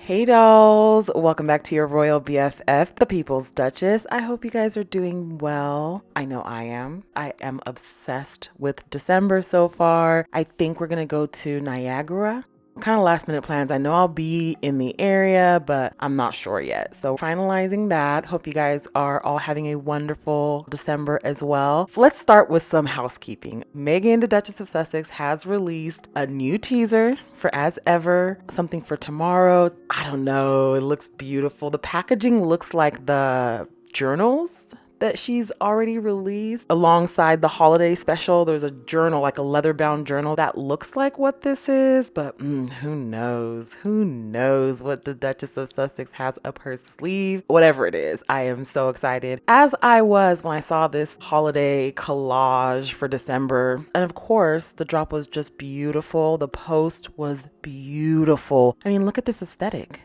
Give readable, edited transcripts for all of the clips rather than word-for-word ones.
Hey dolls, welcome back to your royal BFF, the People's Duchess. I hope you guys are doing well. I know I am. I am obsessed with December so far. I think we're gonna go to Niagara. Kind of last minute plans. I know I'll be in the area, but I'm not sure yet. So finalizing that. Hope you guys are all having a wonderful December as well. Let's start with some housekeeping. Meghan, the Duchess of Sussex, has released a new teaser for As Ever, something for tomorrow. I don't know. It looks beautiful. The packaging looks like the journals that she's already released alongside the holiday special. There's a journal, like a leather bound journal that looks like what this is, but who knows? Who knows what the Duchess of Sussex has up her sleeve? Whatever it is, I am so excited, as I was when I saw this holiday collage for December. And of course, the drop was just beautiful. The post was beautiful. I mean, look at this aesthetic.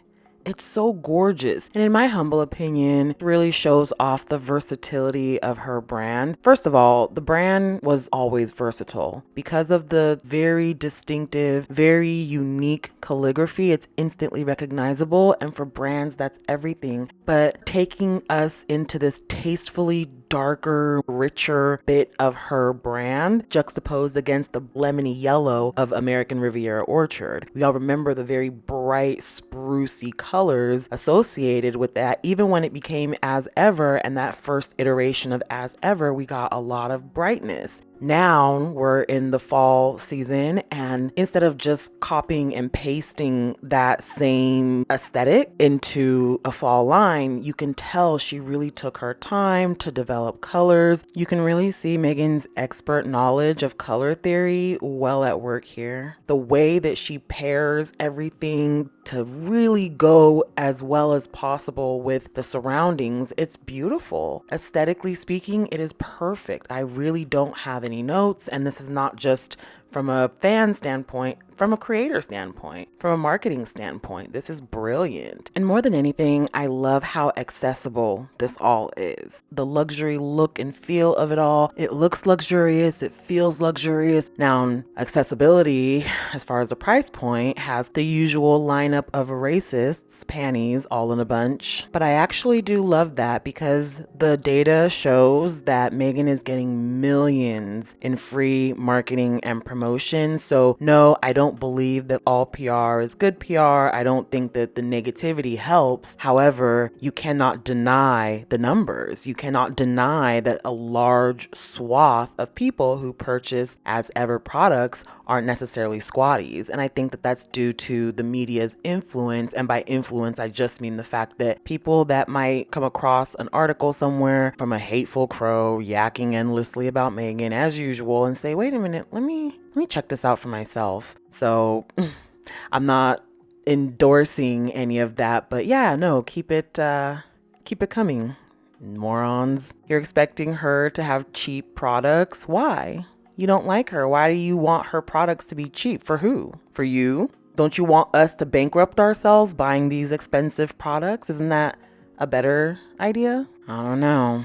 It's so gorgeous. And in my humble opinion, it really shows off the versatility of her brand. First of all, the brand was always versatile. Because of the very distinctive, very unique calligraphy, it's instantly recognizable. And for brands, that's everything. But taking us into this tastefully darker, richer bit of her brand, juxtaposed against the lemony yellow of American Riviera Orchard. We all remember the very bright, sprucey colors associated with that. Even when it became As Ever and that first iteration of As Ever, we got a lot of brightness. Now we're in the fall season, and instead of just copying and pasting that same aesthetic into a fall line, you can tell she really took her time to develop colors. You can really see Meghan's expert knowledge of color theory well at work here. The way that she pairs everything to really go as well as possible with the surroundings, it's beautiful. Aesthetically speaking, it is perfect. I really don't have any notes, and this is not just from a fan standpoint, from a creator standpoint, from a marketing standpoint. This is brilliant. And more than anything, I love how accessible this all is. The luxury look and feel of it all. It looks luxurious, it feels luxurious. Now, accessibility, as far as the price point, has the usual lineup of racists, panties, all in a bunch. But I actually do love that because the data shows that Meghan is getting millions in free marketing and promotion. So no, I don't believe that all PR is good PR. I don't think that the negativity helps. However, you cannot deny the numbers. You cannot deny that a large swath of people who purchase As Ever products aren't necessarily squatties. And I think that that's due to the media's influence. And by influence, I just mean the fact that people that might come across an article somewhere from a hateful crow yakking endlessly about Meghan as usual and say, wait a minute, let me check this out for myself. So I'm not endorsing any of that, but yeah, no, keep it coming, morons. You're expecting her to have cheap products. Why? You don't like her. Why do you want her products to be cheap? For who? For you? Don't you want us to bankrupt ourselves buying these expensive products? Isn't that a better idea? I don't know.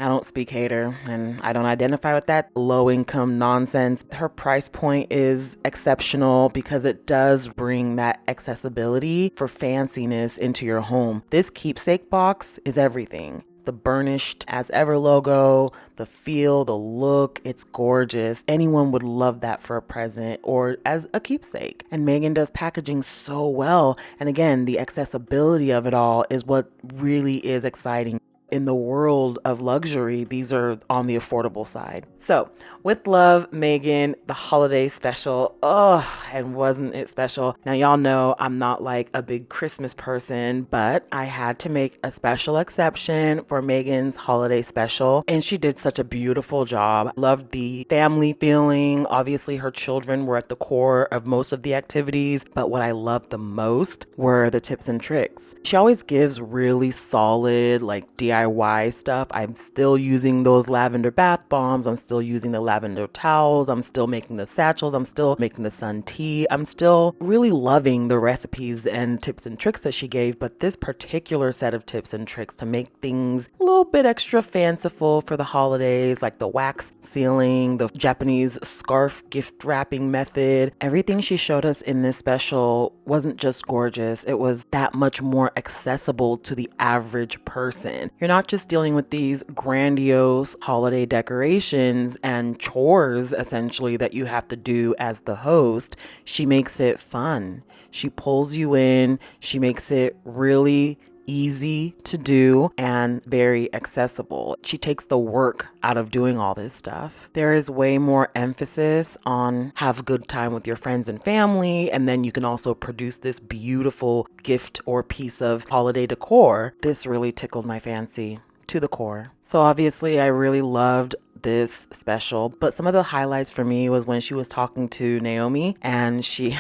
I don't speak hater, and I don't identify with that low-income nonsense. Her price point is exceptional because it does bring that accessibility for fanciness into your home. This Keepsake box is everything. The burnished As Ever logo, the feel, the look, it's gorgeous. Anyone would love that for a present or as a keepsake. And Meghan does packaging so well. And again, the accessibility of it all is what really is exciting. In the world of luxury, these are on the affordable side. So, with love, Meghan, the holiday special. Oh, and wasn't it special? Now, y'all know I'm not like a big Christmas person, but I had to make a special exception for Meghan's holiday special. And she did such a beautiful job. Loved the family feeling. Obviously, her children were at the core of most of the activities. But what I loved the most were the tips and tricks. She always gives really solid, like DIY DIY stuff. I'm still using those lavender bath bombs. I'm still using the lavender towels. I'm still making the satchels. I'm still making the sun tea. I'm still really loving the recipes and tips and tricks that she gave. But this particular set of tips and tricks to make things a little bit extra fanciful for the holidays, like the wax sealing, the Japanese scarf gift wrapping method, everything she showed us in this special wasn't just gorgeous. It was that much more accessible to the average person. You're not just dealing with these grandiose holiday decorations and chores essentially that you have to do as the host. She makes it fun. She pulls you in. She makes it really easy to do and very accessible. She takes the work out of doing all this stuff. There is way more emphasis on have a good time with your friends and family, and then you can also produce this beautiful gift or piece of holiday decor. This really tickled my fancy to the core. So obviously I really loved this special, but some of the highlights for me was when she was talking to Naomi and she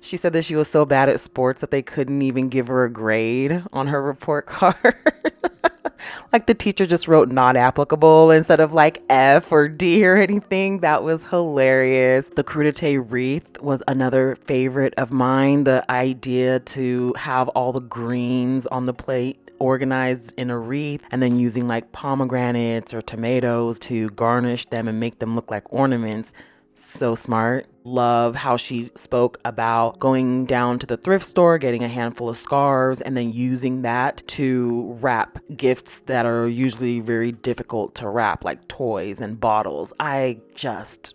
she said that she was so bad at sports that they couldn't even give her a grade on her report card. Like the teacher just wrote not applicable instead of like F or D or anything. That was hilarious. The crudité wreath was another favorite of mine. The idea to have all the greens on the plate organized in a wreath and then using like pomegranates or tomatoes to garnish them and make them look like ornaments. So smart. Love how she spoke about going down to the thrift store, getting a handful of scarves, and then using that to wrap gifts that are usually very difficult to wrap, like toys and bottles. I just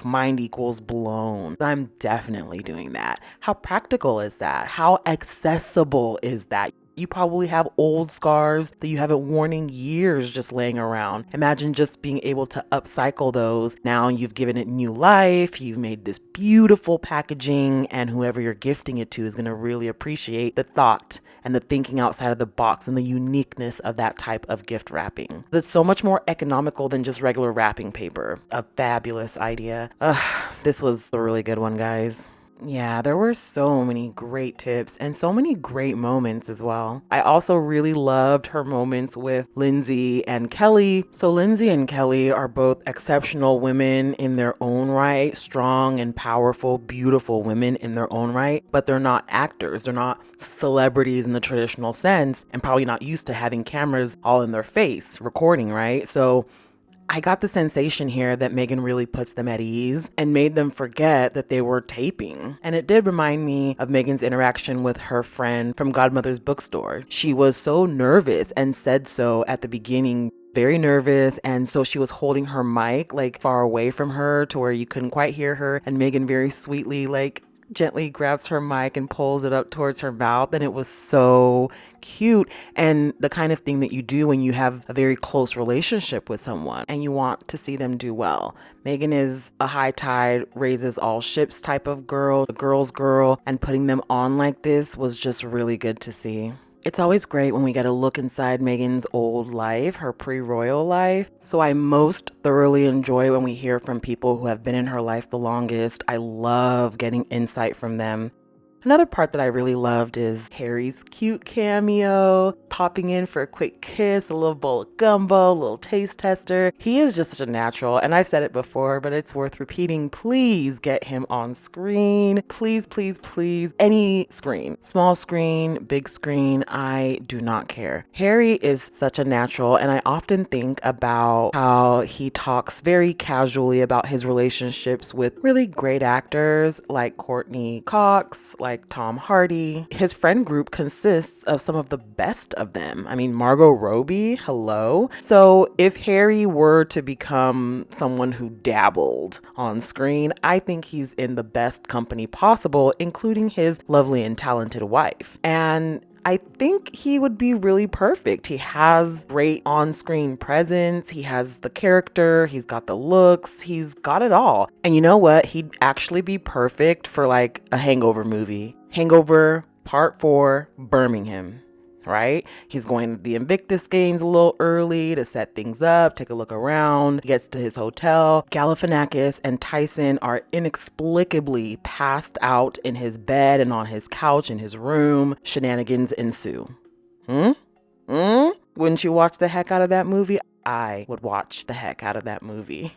mind equals blown. I'm definitely doing that. How practical is that? How accessible is that? You probably have old scarves that you haven't worn in years just laying around. Imagine just being able to upcycle those. Now you've given it new life. You've made this beautiful packaging, and whoever you're gifting it to is going to really appreciate the thought and the thinking outside of the box and the uniqueness of that type of gift wrapping. That's so much more economical than just regular wrapping paper. A fabulous idea. This was a really good one, guys. Yeah, there were so many great tips and so many great moments as well. I also really loved her moments with Lindsay and Kelly. So Lindsay and Kelly are both exceptional women in their own right, strong and powerful, beautiful women in their own right, but they're not actors. They're not celebrities in the traditional sense and probably not used to having cameras all in their face recording, right? So I got the sensation here that Megan really puts them at ease and made them forget that they were taping. And it did remind me of Megan's interaction with her friend from Godmother's bookstore. She was so nervous and said so at the beginning, very nervous. And so she was holding her mic like far away from her to where you couldn't quite hear her. And Megan very sweetly like gently grabs her mic and pulls it up towards her mouth, and it was so cute and the kind of thing that you do when you have a very close relationship with someone and you want to see them do well. Megan is a high tide raises all ships type of girl, a girl's girl, and putting them on like this was just really good to see. It's always great when we get a look inside Megan's old life, her pre-royal life. So I most thoroughly enjoy when we hear from people who have been in her life the longest. I love getting insight from them. Another part that I really loved is Harry's cute cameo, popping in for a quick kiss, a little bowl of gumbo, a little taste tester. He is just such a natural, and I've said it before, but it's worth repeating. Please get him on screen. Please, please, please. Any screen. Small screen, big screen, I do not care. Harry is such a natural, and I often think about how he talks very casually about his relationships with really great actors like Courtney Cox, like Tom Hardy. His friend group consists of some of the best of them. I mean, Margot Robbie, hello. So if Harry were to become someone who dabbled on screen, I think he's in the best company possible, including his lovely and talented wife. And I think he would be really perfect. He has great on-screen presence. He has the character. He's got the looks. He's got it all. And you know what? He'd actually be perfect for like a Hangover movie. Hangover Part 4, Birmingham. Right? He's going to the Invictus Games a little early to set things up, take a look around. He gets to his hotel. Galifianakis and Tyson are inexplicably passed out in his bed and on his couch in his room. Shenanigans ensue. Would Wouldn't you watch the heck out of that movie? I would watch the heck out of that movie.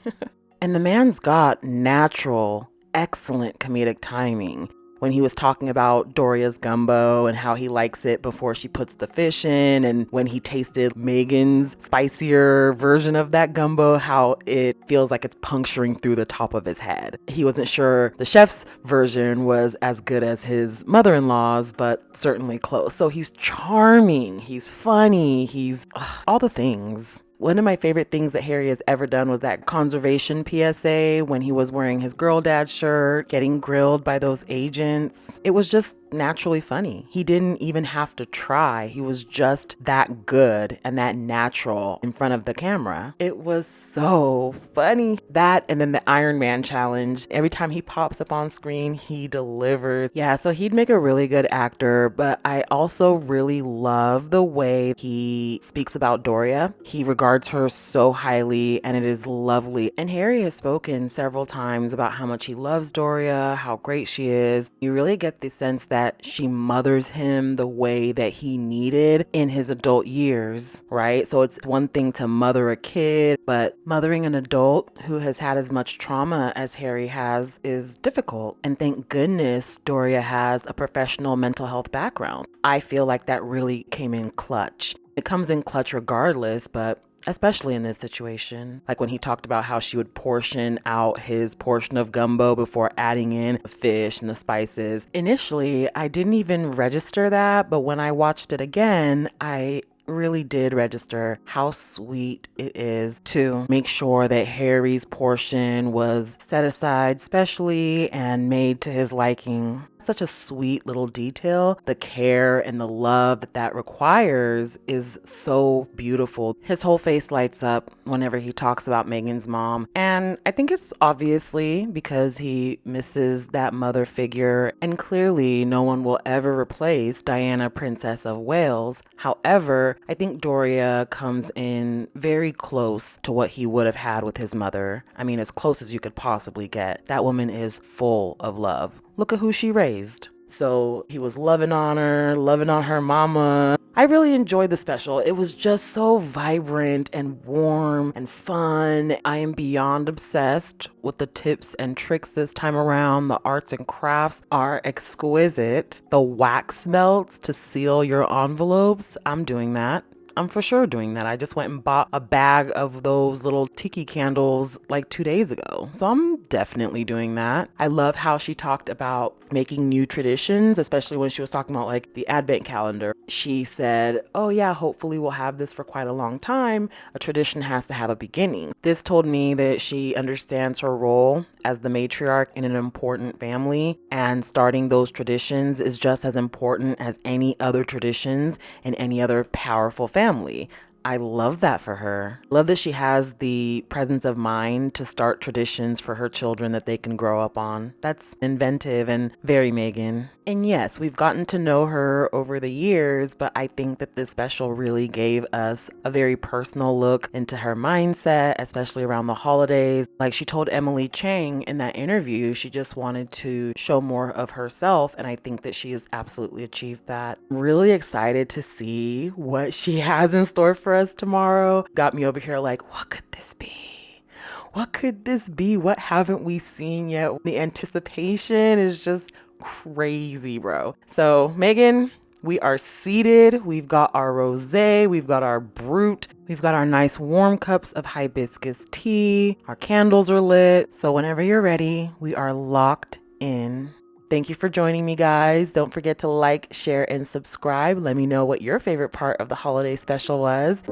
And the man's got natural, excellent comedic timing. When he was talking about Doria's gumbo and how he likes it before she puts the fish in, and when he tasted Megan's spicier version of that gumbo, how it feels like it's puncturing through the top of his head. He wasn't sure the chef's version was as good as his mother-in-law's, but certainly close. So he's charming, he's funny, he's all the things. One of my favorite things that Harry has ever done was that conservation PSA when he was wearing his girl dad shirt, getting grilled by those agents. It was just naturally funny. He didn't even have to try. He was just that good and that natural in front of the camera. It was so funny. That and then the Iron Man challenge. Every time he pops up on screen, he delivers. Yeah, so he'd make a really good actor, but I also really love the way he speaks about Doria. He regards her so highly, and it is lovely. And Harry has spoken several times about how much he loves Doria, how great she is. You really get the sense that she mothers him the way that he needed in his adult years, right? So it's one thing to mother a kid, but mothering an adult who has had as much trauma as Harry has is difficult. And thank goodness Doria has a professional mental health background. I feel like that really came in clutch. It comes in clutch regardless, but especially in this situation, like when he talked about how she would portion out his portion of gumbo before adding in the fish and the spices. Initially, I didn't even register that, but when I watched it again, I really did register how sweet it is to make sure that Harry's portion was set aside specially and made to his liking. Such a sweet little detail. The care and the love that requires is so beautiful. His whole face lights up whenever he talks about Megan's mom. And I think it's obviously because he misses that mother figure. And clearly no one will ever replace Diana, Princess of Wales. However, I think Doria comes in very close to what he would have had with his mother. I mean, as close as you could possibly get. That woman is full of love. Look at who she raised. So he was loving on her mama. I really enjoyed the special. It was just so vibrant and warm and fun. I am beyond obsessed with the tips and tricks this time around. The arts and crafts are exquisite. The wax melts to seal your envelopes. I'm doing that. I'm for sure doing that. I just went and bought a bag of those little tiki candles like 2 days ago. So I'm definitely doing that. I love how she talked about making new traditions, especially when she was talking about like the advent calendar. She said, oh yeah, hopefully we'll have this for quite a long time. A tradition has to have a beginning. This told me that she understands her role as the matriarch in an important family, and starting those traditions is just as important as any other traditions in any other powerful family. I love that for her. Love that she has the presence of mind to start traditions for her children that they can grow up on. That's inventive and very Megan. And yes, we've gotten to know her over the years, but I think that this special really gave us a very personal look into her mindset, especially around the holidays. Like she told Emily Chang in that interview, she just wanted to show more of herself, and I think that she has absolutely achieved that. I'm really excited to see what she has in store for us tomorrow. Got me over here like, what could this be? What could this be? What haven't we seen yet? The anticipation is just crazy, bro. So Megan, we are seated. We've got our rosé, we've got our brut, we've got our nice warm cups of hibiscus tea. Our candles are lit. So whenever you're ready, we are locked in. Thank you for joining me, guys. Don't forget to like, share, and subscribe. Let me know what your favorite part of the holiday special was.